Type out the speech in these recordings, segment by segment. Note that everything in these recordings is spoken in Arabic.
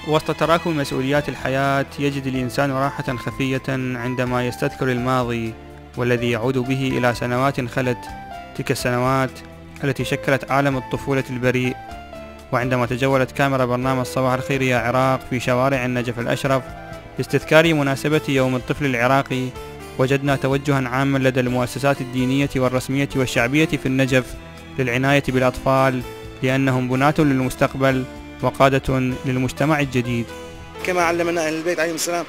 وسط تراكم مسؤوليات الحياة يجد الإنسان راحة خفية عندما يستذكر الماضي والذي يعود به إلى سنوات خلت، تلك السنوات التي شكلت عالم الطفولة البريء. وعندما تجولت كاميرا برنامج صباح الخير يا عراق في شوارع النجف الأشرف لاستذكار مناسبة يوم الطفل العراقي، وجدنا توجها عاما لدى المؤسسات الدينية والرسمية والشعبية في النجف للعناية بالأطفال، لأنهم بناة للمستقبل وقادة للمجتمع الجديد. كما علمنا أهل البيت عليهم السلام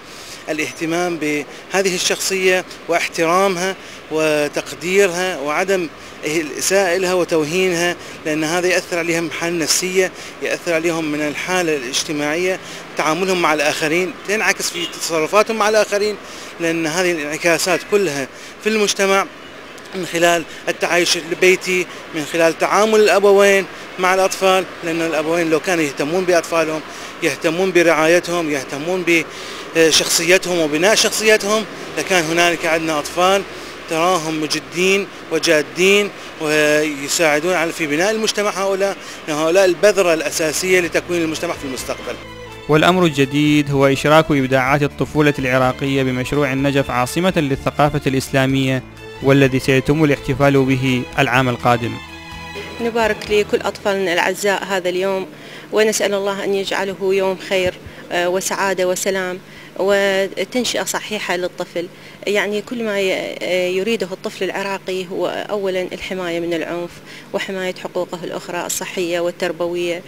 الاهتمام بهذه الشخصية واحترامها وتقديرها وعدم الإساءة لها وتوهينها، لأن هذا يأثر عليهم من الحالة النفسية، يأثر عليهم من الحالة الاجتماعية، تعاملهم مع الآخرين تنعكس في تصرفاتهم مع الآخرين، لأن هذه الانعكاسات كلها في المجتمع من خلال التعايش البيتي، من خلال تعامل الأبوين مع الأطفال، لأن الأبوين لو كانوا يهتمون بأطفالهم، يهتمون برعايتهم، يهتمون بشخصيتهم وبناء شخصيتهم، لكان هنالك عندنا أطفال تراهم مجدين وجادين ويساعدون في بناء المجتمع. هؤلاء البذرة الأساسية لتكوين المجتمع في المستقبل. والأمر الجديد هو إشراك إبداعات الطفولة العراقية بمشروع النجف عاصمة للثقافة الإسلامية، والذي سيتم الاحتفال به العام القادم. نبارك لكل أطفالنا الأعزاء هذا اليوم، ونسأل الله أن يجعله يوم خير وسعادة وسلام وتنشئة صحيحة للطفل. يعني كل ما يريده الطفل العراقي هو أولا الحماية من العنف وحماية حقوقه الأخرى الصحية والتربوية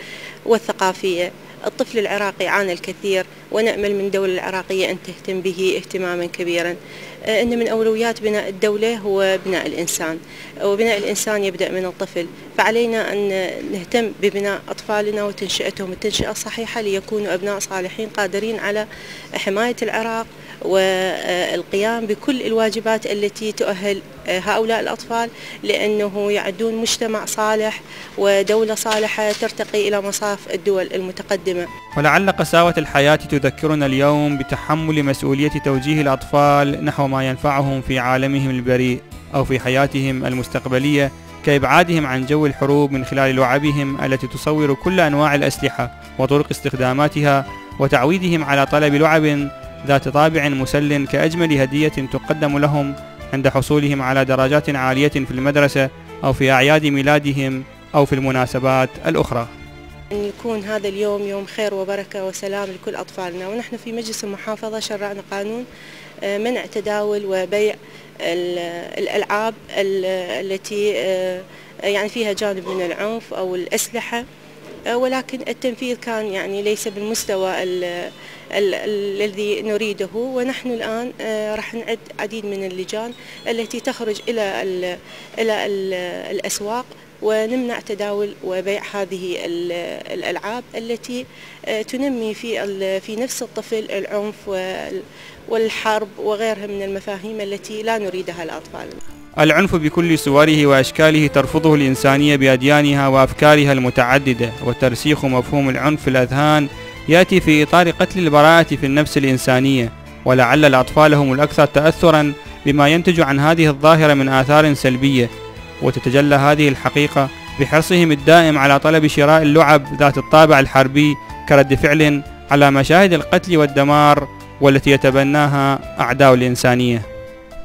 والثقافية. الطفل العراقي عانى الكثير، ونأمل من الدولة العراقية أن تهتم به اهتماما كبيرا. إن من أولويات بناء الدولة هو بناء الإنسان، وبناء الإنسان يبدأ من الطفل، فعلينا أن نهتم ببناء أطفالنا وتنشئتهم التنشئة الصحيحة ليكونوا أبناء صالحين قادرين على حماية العراق والقيام بكل الواجبات التي تؤهل هؤلاء الأطفال، لأنه يعدون مجتمع صالح ودولة صالحة ترتقي إلى مصاف الدول المتقدمة. ولعل قساوة الحياة تذكرنا اليوم بتحمل مسؤولية توجيه الأطفال نحو ما ينفعهم في عالمهم البريء أو في حياتهم المستقبلية، كإبعادهم عن جو الحروب من خلال لعبهم التي تصور كل أنواع الأسلحة وطرق استخداماتها، وتعويدهم على طلب لعب ذات طابع مسل كأجمل هدية تقدم لهم عند حصولهم على درجات عالية في المدرسة أو في أعياد ميلادهم أو في المناسبات الأخرى. أن يكون هذا اليوم يوم خير وبركة وسلام لكل أطفالنا. ونحن في مجلس المحافظة شرعنا قانون منع تداول وبيع الألعاب التي يعني فيها جانب من العنف أو الأسلحة، ولكن التنفيذ كان يعني ليس بالمستوى الذي نريده. ونحن الآن راح نعد عديد من اللجان التي تخرج إلى الأسواق ونمنع تداول وبيع هذه الألعاب التي تنمي في نفس الطفل العنف والحرب وغيرها من المفاهيم التي لا نريدها لأطفالنا. العنف بكل صوره وأشكاله ترفضه الإنسانية بأديانها وأفكارها المتعددة، وترسيخ مفهوم العنف في الأذهان يأتي في إطار قتل البراءة في النفس الإنسانية. ولعل الأطفال هم الأكثر تأثرا بما ينتج عن هذه الظاهرة من آثار سلبية، وتتجلى هذه الحقيقة بحرصهم الدائم على طلب شراء اللعب ذات الطابع الحربي كرد فعل على مشاهد القتل والدمار والتي يتبناها أعداء الإنسانية.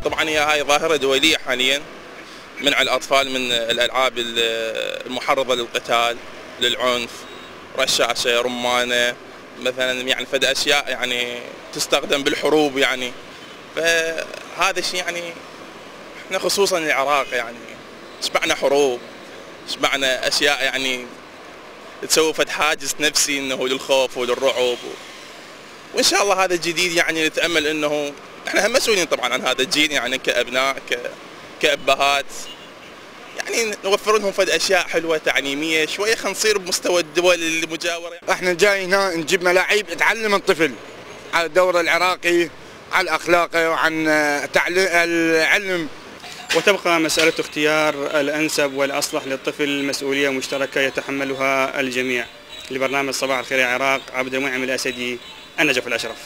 طبعا هاي ظاهرة دولية حاليا، منع الأطفال من الألعاب المحرضة للقتال للعنف، رشاشة، رمانة مثلا، يعني فد أشياء يعني تستخدم بالحروب. يعني فهذا الشيء يعني احنا خصوصا العراق يعني شبعنا حروب، شبعنا أشياء يعني تسوي فد حاجز نفسي انه للخوف وللرعب، وان شاء الله هذا الجديد يعني نتأمل انه احنا هم مسؤولين طبعا عن هذا الجيل، يعني كأبناء كأبهات، يعني نوفر لهم فد اشياء حلوه تعليميه شويه، خلينا نصير بمستوى الدول المجاوره. احنا جاي هنا نجيب ملاعب تعلم الطفل على الدور العراقي، على الاخلاق وعن العلم. وتبقى مسألة اختيار الأنسب والأصلح للطفل مسؤولية مشتركة يتحملها الجميع. لبرنامج صباح الخير يا عراق، عبد المنعم الأسدي، النجف الأشرف.